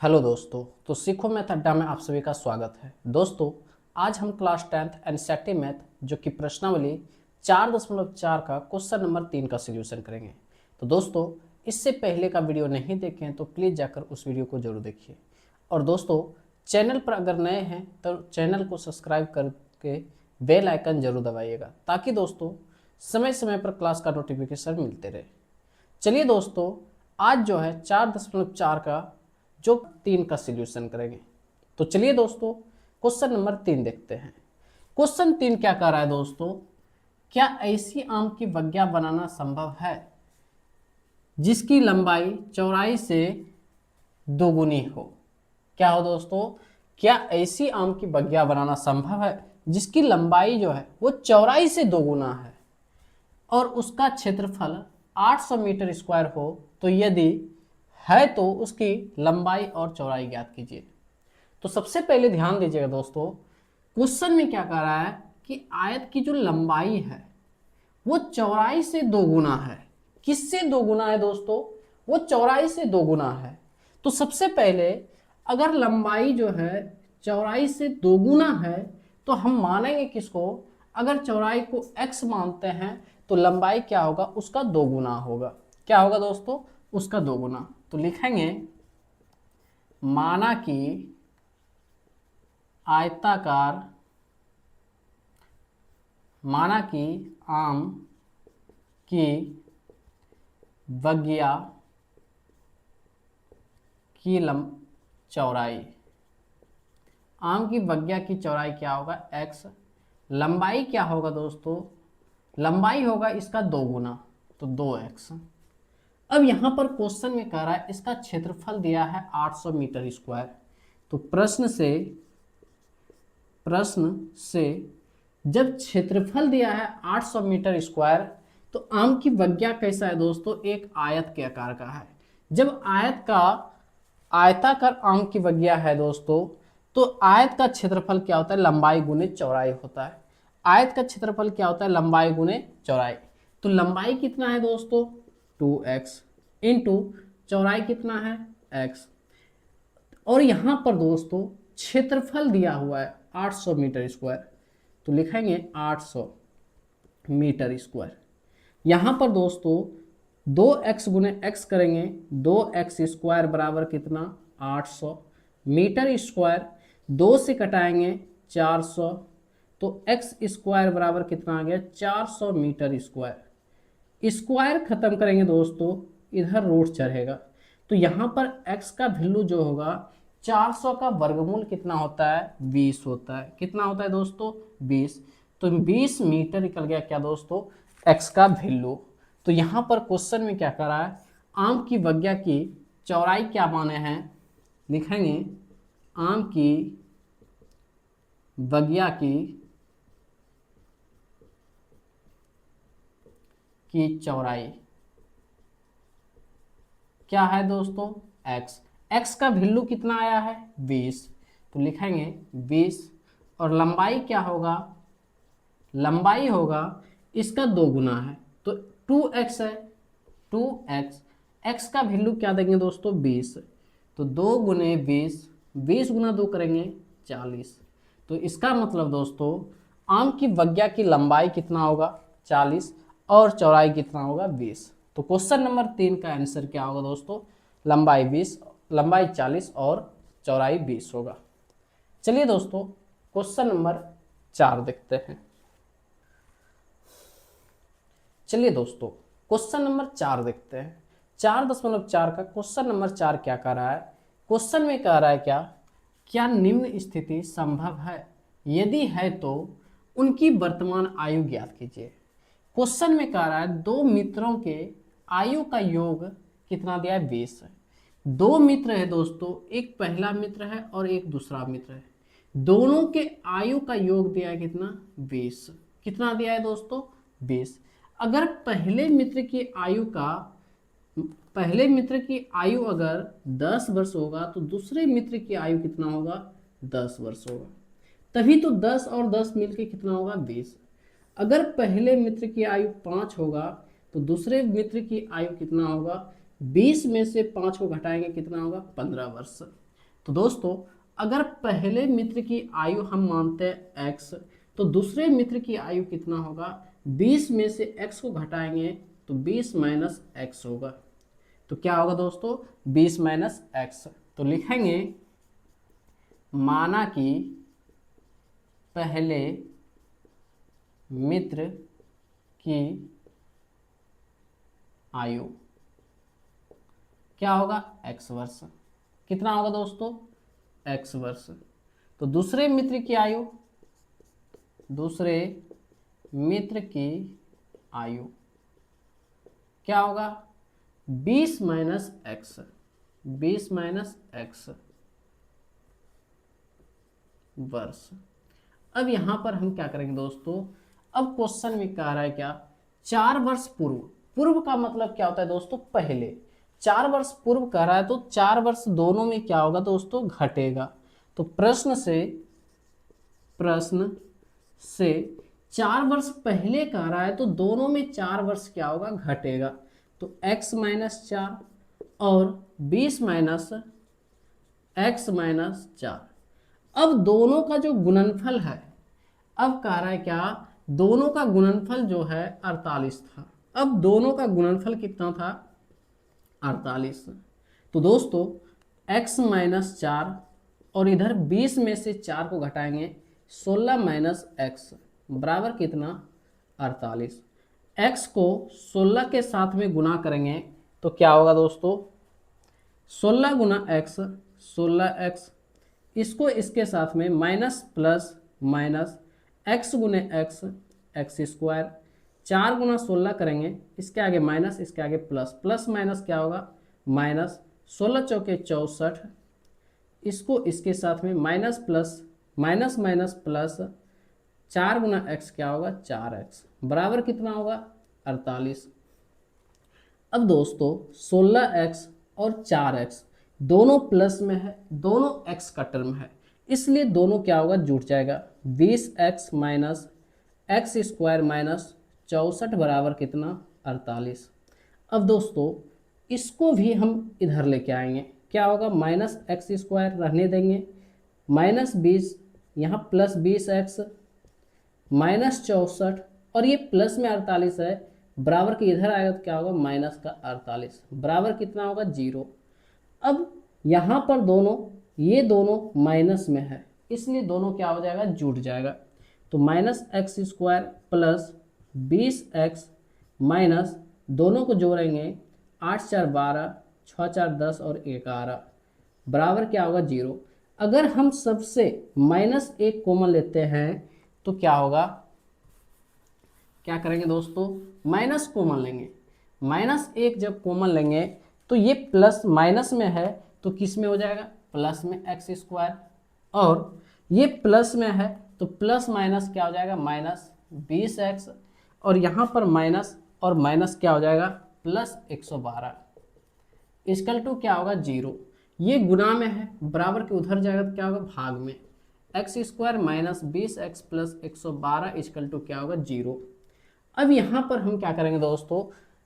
Hello दोस्तों, तो सीखो मैथ अड्डा में आप सभी का स्वागत है। दोस्तों, आज हम क्लास 10th एनसीईआरटी मैथ जो कि प्रश्नावली 4.4 का क्वेश्चन नंबर 3 का सॉल्यूशन करेंगे। तो दोस्तों, इससे पहले का वीडियो नहीं देखे हैं तो प्लीज़ जाकर उस वीडियो को जरूर देखिए। और दोस्तों, चैनल पर अगर नए हैं तो चैनल को सब्सक्राइब करके बेल आइकन जरूर दबाइएगा ताकि दोस्तों समय समय पर क्लास का नोटिफिकेशन मिलते रहे। चलिए दोस्तों, आज जो है 4.4 का जो 3 का सॉल्यूशन करेंगे। तो चलिए दोस्तों, क्वेश्चन नंबर 3 देखते हैं। क्वेश्चन 3 क्या कह रहा है दोस्तों? क्या ऐसी आम की बगिया बनाना संभव है जिसकी लंबाई चौड़ाई से दोगुनी हो? क्या हो दोस्तों? क्या ऐसी आम की बगिया बनाना संभव है जिसकी लंबाई जो है वो चौड़ाई से दोगुना है और उसका क्षेत्रफल 800 मीटर स्क्वायर हो? तो यदि है तो उसकी लंबाई और चौड़ाई ज्ञात कीजिए। तो सबसे पहले ध्यान दीजिएगा दोस्तों, क्वेश्चन में क्या कह रहा है कि आयत की जो लंबाई है वो चौड़ाई से दोगुना है। किससे दोगुना है दोस्तों? वो चौड़ाई से दोगुना है। तो सबसे पहले अगर लंबाई जो है चौड़ाई से दोगुना है तो हम मानेंगे किसको? अगर चौड़ाई को x मानते हैं तो लंबाई क्या होगा? उसका दोगुना होगा। क्या होगा दोस्तों? उसका दोगुना। तो लिखेंगे माना कि आयताकार आम की बगिया की चौड़ाई, आम की बगिया की चौड़ाई क्या होगा? x। लंबाई क्या होगा दोस्तों? लंबाई होगा इसका दोगुना, तो 2x। अब यहां पर क्वेश्चन में कह रहा है इसका क्षेत्रफल दिया है 800 मीटर स्क्वायर। तो प्रश्न से जब क्षेत्रफल दिया है 800 मीटर स्क्वायर तो आम की बगिया कैसा है दोस्तों? एक आयत के आकार का है। जब आयताकार आम की बगिया है दोस्तों, तो आयत का क्षेत्रफल क्या होता है? लंबाई गुने चौड़ाई होता है। आयत का क्षेत्रफल क्या होता है? लंबाई गुने चौड़ाई। तो लंबाई कितना है दोस्तों? 2x इंटू चौड़ाई कितना है? x। और यहां पर दोस्तों क्षेत्रफल दिया हुआ है 800 मीटर स्क्वायर, तो लिखेंगे 800 मीटर स्क्वायर। यहां पर दोस्तों 2x गुने x करेंगे, 2x स्क्वायर बराबर कितना? 800 मीटर स्क्वायर। 2 से कटाएंगे 400, तो x स्क्वायर बराबर कितना आ गया? 400 मीटर स्क्वायर। स्क्वायर खत्म करेंगे दोस्तों, इधर रूट चढ़ेगा, तो यहां पर x का वैल्यू जो होगा 400 का वर्गमूल कितना होता है? 20 होता है। कितना होता है दोस्तों? 20। तो 20 मीटर निकल गया क्या दोस्तों? x का वैल्यू। तो यहां पर क्वेश्चन में क्या कर रहा है? आम की बगिया की चौड़ाई क्या माने हैं? लिखेंगे आम की बगिया की चौड़ाई क्या है दोस्तों? x। x का वैल्यू कितना आया है? 20। तो लिखेंगे 20। और लंबाई क्या होगा? लंबाई होगा इसका दोगुना है, तो 2x है। 2x, x का वैल्यू क्या देंगे दोस्तों? 20। तो 2 गुने 20, 20 गुना 2 करेंगे 40। तो इसका मतलब दोस्तों आम की बगिया की लंबाई कितना होगा? 40 और चौड़ाई कितना होगा? 20। तो क्वेश्चन नंबर 3 का आंसर क्या होगा दोस्तों? लंबाई 20, लंबाई 40 और चौड़ाई 20 होगा। चलिए दोस्तों, क्वेश्चन नंबर 4 देखते हैं। चलिए दोस्तों, क्वेश्चन नंबर 4 देखते हैं। 4.4 का क्वेश्चन नंबर 4 क्या कह रहा है? क्वेश्चन में कह रहा है क्या निम्न स्थिति संभव है? यदि है तो उनकी वर्तमान आयु ज्ञात कीजिए। क्वेश्चन में कह रहा है दो मित्रों के आयु का योग कितना दिया है? 20 है। दो मित्र है दोस्तों, एक पहला मित्र है और एक दूसरा मित्र है। दोनों के आयु का योग दिया है कितना? 20। कितना दिया है दोस्तों? 20। अगर पहले मित्र की आयु अगर 10 वर्ष होगा तो दूसरे मित्र की आयु कितना होगा? 10 वर्ष होगा। तभी तो 10 और 10 मिलके कितना होगा? 20। अगर पहले मित्र की आयु 5 होगा तो दूसरे मित्र की आयु कितना होगा? 20 में से 5 को घटाएंगे कितना होगा? 15 वर्ष। तो दोस्तों अगर पहले मित्र की आयु हम मानते हैं x, तो दूसरे मित्र की आयु कितना होगा, 20 में से x को घटाएंगे तो 20 माइनस एक्स होगा। तो क्या होगा दोस्तों, 20 माइनस एक्स। तो लिखेंगे माना कि पहले मित्र की आयु क्या होगा, x वर्ष। कितना होगा दोस्तों, x वर्ष। तो दूसरे मित्र की आयु, दूसरे मित्र की आयु क्या होगा, 20 माइनस एक्स, 20 माइनस एक्स वर्ष। अब यहां पर हम क्या करेंगे दोस्तों, अब क्वेश्चन में कह रहा है क्या, 4 वर्ष पूर्व। पूर्व का मतलब क्या होता है दोस्तों, पहले। 4 वर्ष पूर्व कह रहा है तो 4 वर्ष दोनों में क्या होगा दोस्तों, घटेगा। तो प्रश्न से 4 वर्ष पहले कह रहा है तो दोनों में 4 वर्ष क्या होगा, घटेगा। तो x माइनस 4 और 20 माइनस एक्स माइनस 4। अब दोनों का जो गुणनफल है, अब कह रहा है क्या, दोनों का गुणनफल जो है 48 था। अब दोनों का गुणनफल कितना था, 48। तो दोस्तों x माइनस 4 और इधर 20 में से 4 को घटाएंगे, 16 माइनस एक्स बराबर कितना, 48। x को 16 के साथ में गुना करेंगे तो क्या होगा दोस्तों, 16 गुना एक्स 16x, इसको इसके साथ में माइनस प्लस माइनस x गुने एक्स एक्स स्क्वायर, 4 गुना 16 करेंगे, इसके आगे माइनस इसके आगे प्लस, प्लस माइनस क्या होगा माइनस, 16 चौके 64, इसको इसके साथ में minus plus minus minus plus, 4 गुना एक्स क्या होगा 4x बराबर कितना होगा 48। अब दोस्तों 16x और 4x दोनों प्लस में है, दोनों x का टर्म है, इसलिए दोनों क्या होगा, जुड़ जाएगा। 20x minus x square minus 64 बराबर कितना 48। अब दोस्तों इसको भी हम इधर लेके आएंगे, क्या होगा, माइनस एक्स स्क्वायर रहने देंगे, माइनस 20 यहाँ प्लस 20x माइनस 64 और ये प्लस में 48 है, बराबर के इधर आएगा तो क्या होगा, माइनस का 48 बराबर कितना होगा 0। अब यहाँ पर दोनों, ये दोनों माइनस में है, इसलिए दोनों क्या हो जाएगा, जुड़ जाएगा। तो minus x square plus 20x minus, दोनों को जोड़ेंगे 8 4 12, 6 4 10 और 11 बराबर क्या होगा 0। अगर हम सबसे माइनस 1 कॉमन लेते हैं तो क्या होगा, क्या करेंगे दोस्तों, माइनस कॉमन लेंगे। माइनस 1 जब कॉमन लेंगे तो ये प्लस माइनस में है तो किस में हो जाएगा, प्लस में एक्स स्क्वायर, और ये प्लस में है तो प्लस माइनस क्या हो जाएगा, माइनस 20x, और यहाँ पर माइनस और माइनस क्या हो जाएगा, प्लस 112 इक्वल टू क्या होगा 0। ये गुना में है, बराबर के उधर जाएगा तो क्या होगा, भाग में, X square minus 20x plus 112 equal to क्या होगा 0। अब यहाँ पर हम क्या करेंगे दोस्तों,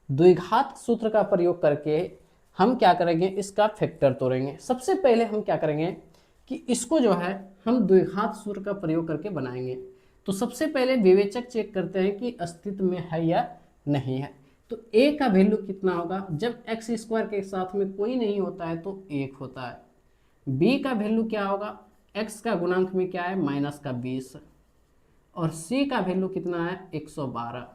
द्विघात सूत्र का प्रयोग करके हम क्या करेंगे, इसका फैक्टर तोड़ेंगे। सबसे पहले हम क्या करेंगे कि इसको जो है हम द्विघात सूत्र का प्रयोग करके बनाएंगे। तो सबसे पहले विवेचक चेक करते हैं कि अस्तित्व में है या नहीं है। तो a का वैल्यू कितना होगा, जब एक्स स्क्वायर के साथ में कोई नहीं होता है तो 1 होता है। b का वैल्यू क्या होगा, x का गुणांक में क्या है, माइनस का 20, और c का वैल्यू कितना है 112।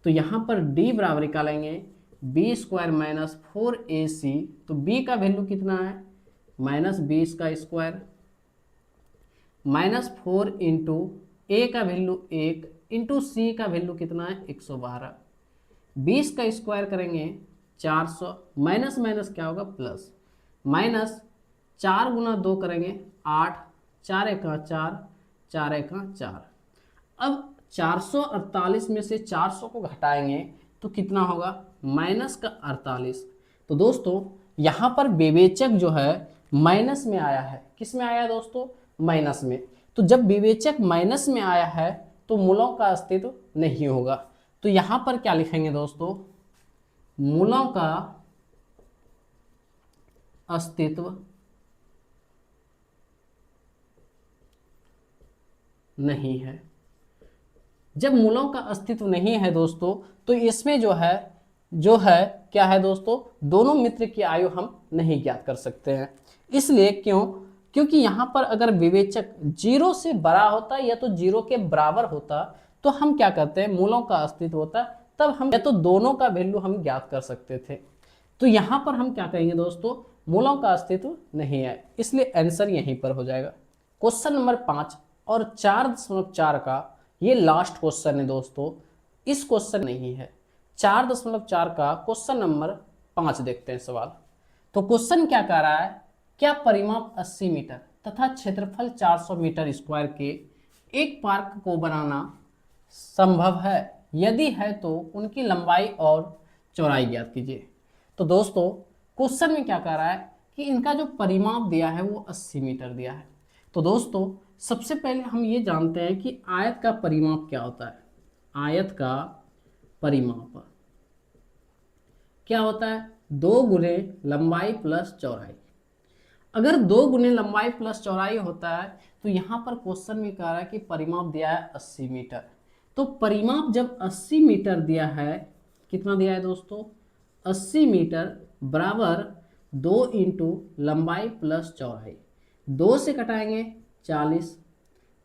तो यहाँ पर d बराबर निकालेंगे बी स्क्वायर माइनस 4ac, तो b का वैल्यू कितना है, माइनस 20 का स्क्वायर माइनस 4 इंटू ए का वैल्यू 1 इंटू सी का वैल्यू कितना है 112। 20 का स्क्वायर करेंगे 400, माइनस माइनस क्या होगा प्लस, माइनस 4 गुना 2 करेंगे 8, 4 एका 4, 4 एका 4। अब 448 में से 400 को घटाएंगे तो कितना होगा, माइनस का 48। तो दोस्तों यहाँ पर विवेचक जो है माइनस में आया है, किस में आया है दोस्तों, माइनस में। तो जब विवेचक माइनस में आया है तो मूलों का अस्तित्व नहीं होगा। तो यहाँ पर क्या लिखेंगे दोस्तों, मूलों का अस्तित्व नहीं है। जब मूलों का अस्तित्व नहीं है दोस्तों, तो इसमें जो है क्या है दोस्तों, दोनों मित्र की आयु हम नहीं ज्ञात कर सकते हैं। इसलिए क्योंकि यहाँ पर अगर विवेचक 0 से बड़ा होता या तो 0 के बराबर होता, तो हम क्या करते हैं, मूलों का अस्तित्व होता, तब हम या तो दोनों का वैल्यू हम ज्ञात कर सकते थे। तो यहाँ पर हम क्या कहेंगे दोस्तों, मूलों का अस्तित्व नहीं है, इसलिए आंसर यहीं पर हो जाएगा। क्वेश्चन नंबर 5 और 4.4 का ये लास्ट क्वेश्चन है दोस्तों। इस क्वेश्चन नहीं है, 4.4 का क्वेश्चन नंबर 5 देखते हैं सवाल। तो क्वेश्चन क्या कह रहा है, क्या परिमाप 80 मीटर तथा क्षेत्रफल 400 मीटर स्क्वायर के एक पार्क को बनाना संभव है? यदि है तो उनकी लंबाई और चौड़ाई ज्ञात कीजिए। तो दोस्तों क्वेश्चन में क्या कह रहा है कि इनका जो परिमाप दिया है वो 80 मीटर दिया है। तो दोस्तों सबसे पहले हम ये जानते हैं कि आयत का परिमाप क्या होता है। आयत का परिमाप क्या होता है, 2 गुने लंबाई प्लस चौड़ाई। अगर 2 गुने लंबाई प्लस चौड़ाई होता है तो यहाँ पर क्वेश्चन में कह रहा है कि परिमाप दिया है 80 मीटर। तो परिमाप जब 80 मीटर दिया है, कितना दिया है दोस्तों, 80 मीटर बराबर 2 इंटू लंबाई प्लस चौड़ाई, 2 से कटाएंगे 40,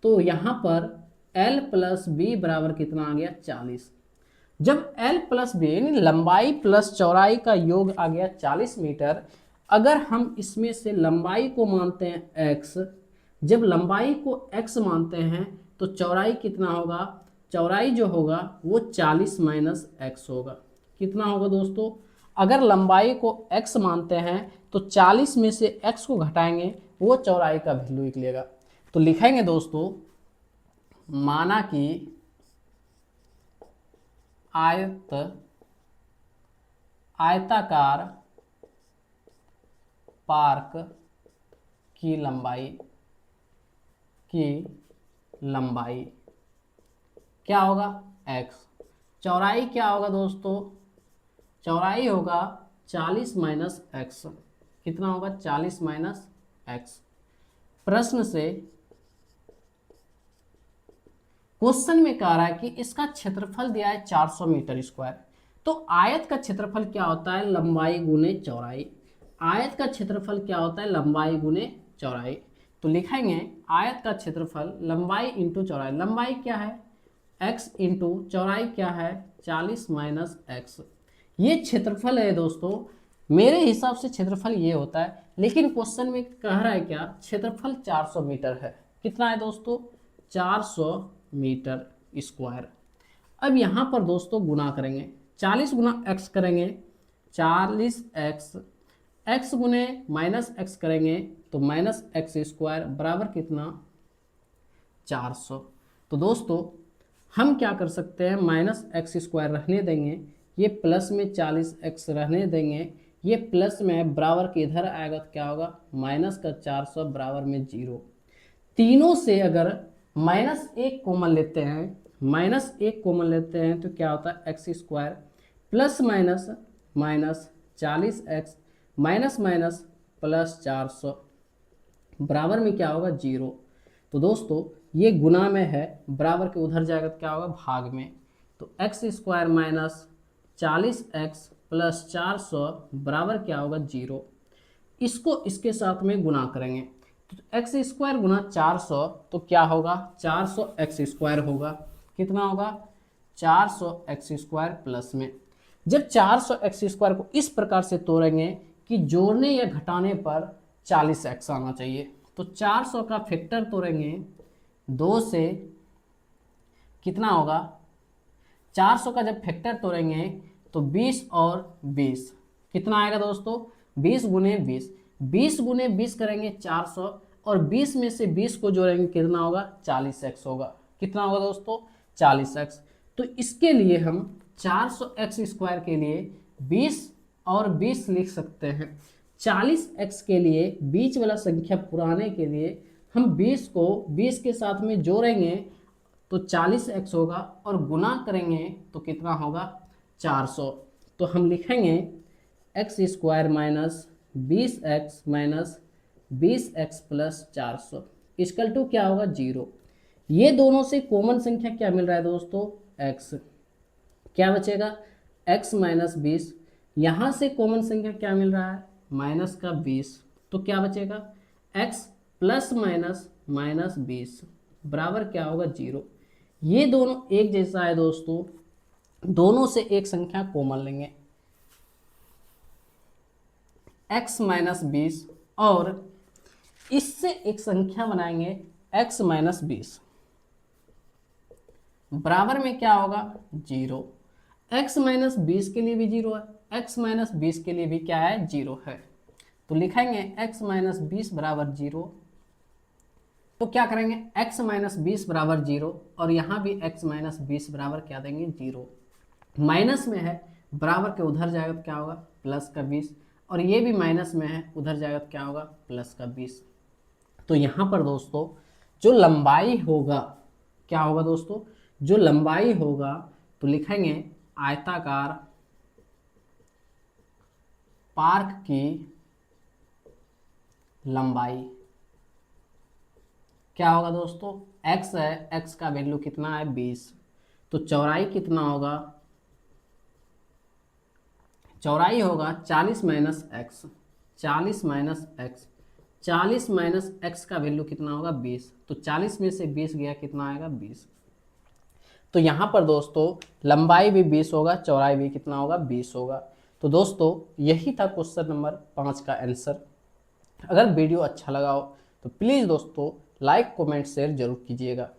तो यहाँ पर L प्लस बी बराबर कितना आ गया, 40। जब L प्लस बी यानी लंबाई प्लस चौड़ाई का योग आ गया 40 मीटर, अगर हम इसमें से लंबाई को मानते हैं x, जब लंबाई को x मानते हैं तो चौड़ाई कितना होगा, चौड़ाई जो होगा वो 40 माइनस x होगा। कितना होगा दोस्तों, अगर लंबाई को x मानते हैं तो 40 में से x को घटाएंगे, वो चौड़ाई का वैल्यू निकलेगा। तो लिखेंगे दोस्तों, माना कि आयताकार पार्क की लंबाई क्या होगा, x। चौड़ाई क्या होगा दोस्तों, चौड़ाई होगा 40 माइनस एक्स। कितना होगा, 40 माइनस एक्स। प्रश्न से क्वेश्चन में कह रहा है कि इसका क्षेत्रफल दिया है 400 मीटर स्क्वायर। तो आयत का क्षेत्रफल क्या होता है, लंबाई गुने चौड़ाई। आयत का क्षेत्रफल क्या होता है, लंबाई गुने चौड़ाई। तो लिखेंगे आयत का क्षेत्रफल लंबाई इंटू चौड़ाई। लंबाई क्या है, x इंटू चौड़ाई क्या है, 40 माइनस एक्स। ये क्षेत्रफल है दोस्तों, मेरे हिसाब से क्षेत्रफल ये होता है, लेकिन क्वेश्चन में कह रहा है क्या, क्षेत्रफल 400 मीटर है। कितना है दोस्तों, 400 मीटर स्क्वायर। अब यहाँ पर दोस्तों गुना करेंगे, 40 गुना x करेंगे 40x, x गुने माइनस एक्स करेंगे तो माइनस एक्स स्क्वायर बराबर कितना, 400। तो दोस्तों हम क्या कर सकते हैं, माइनस एक्स स्क्वायर रहने देंगे, ये प्लस में 40x रहने देंगे, ये प्लस में बराबर के इधर आएगा तो क्या होगा, माइनस का 400 बराबर में 0। तीनों से अगर माइनस 1 कॉमन लेते हैं, माइनस 1 कॉमन लेते हैं तो क्या होता है, x square plus minus minus 40x minus minus plus 400 बराबर में क्या होगा, 0। तो दोस्तों ये गुना में है, बराबर के उधर जाएगा तो क्या होगा, भाग में। तो x square minus 40x plus 400 बराबर क्या होगा, 0। इसको इसके साथ में गुना करेंगे तो एक्स स्क्वायर गुना 400 तो क्या होगा, 400 एक्स स्क्वायर होगा। कितना होगा, 400 एक्स स्क्वायर प्लस में। जब 400 एक्स स्क्वायर को इस प्रकार से तोड़ेंगे कि जोड़ने या घटाने पर 40x आना चाहिए, तो 400 का फैक्टर तोड़ेंगे 2 से, कितना होगा, 400 का जब फैक्टर तोड़ेंगे तो 20 और 20 कितना आएगा दोस्तों, 20 गुने 20, 20 गुने 20 करेंगे 400 और 20 में से 20 को जोड़ेंगे कितना होगा, 40x होगा। कितना होगा दोस्तों, 40x। तो इसके लिए हम 400x स्क्वायर के लिए 20 और 20 लिख सकते हैं। 40x के लिए बीच वाला संख्या पुराने के लिए हम 20 को 20 के साथ में जोड़ेंगे तो 40x होगा और गुना करेंगे तो कितना होगा, 400। तो हम लिखेंगे X square minus 20x minus 20x plus 400 equal to क्या होगा, 0। ये दोनों से कॉमन संख्या क्या मिल रहा है दोस्तों, x। क्या बचेगा, x माइनस 20। यहाँ से कॉमन संख्या क्या मिल रहा है, माइनस का 20। तो क्या बचेगा, x प्लस माइनस माइनस 20 बराबर क्या होगा, 0। ये दोनों एक जैसा है दोस्तों, दोनों से एक संख्या कॉमन लेंगे, x माइनस 20, और इससे एक संख्या बनाएंगे x माइनस 20 बराबर में क्या होगा, 0। x माइनस 20 के लिए भी 0 है, x माइनस 20 के लिए भी क्या है, 0 है। तो लिखेंगे x माइनस 20 बराबर 0। तो क्या करेंगे, x माइनस 20 बराबर 0, और यहाँ भी x माइनस 20 बराबर क्या देंगे, 0। माइनस में है, बराबर के उधर जाएगा तो क्या होगा, प्लस का 20, और ये भी माइनस में है, उधर जाएगा तो क्या होगा, प्लस का 20। तो यहाँ पर दोस्तों जो लंबाई होगा, क्या होगा दोस्तों, जो लंबाई होगा, तो लिखेंगे आयताकार पार्क की लंबाई। क्या होगा दोस्तों, x है, x का वैल्यू कितना है, 20। तो चौड़ाई कितना होगा, चौड़ाई होगा 40 minus x, 40 minus x, 40 minus x का वैल्यू कितना होगा, 20। तो 40 में से 20 गया, कितना आएगा, 20। तो यहाँ पर दोस्तों लंबाई भी 20 होगा, चौड़ाई भी कितना होगा, 20 होगा। तो दोस्तों यही था क्वेश्चन नंबर 5 का आंसर। अगर वीडियो अच्छा लगा हो तो प्लीज़ दोस्तों लाइक कमेंट शेयर जरूर कीजिएगा।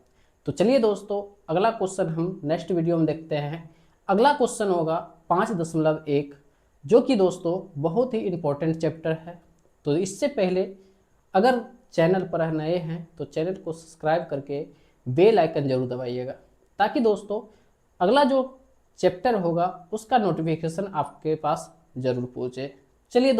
तो चलिए दोस्तों अगला क्वेश्चन हम नेक्स्ट वीडियो में देखते हैं। अगला क्वेश्चन होगा 5.1, जो कि दोस्तों बहुत ही इम्पोर्टेंट चैप्टर है। तो इससे पहले अगर चैनल पर नए हैं तो चैनल को सब्सक्राइब करके बेल आइकन जरूर दबाइएगा, ताकि दोस्तों अगला जो चैप्टर होगा उसका नोटिफिकेशन आपके पास जरूर पहुँचे। चलिए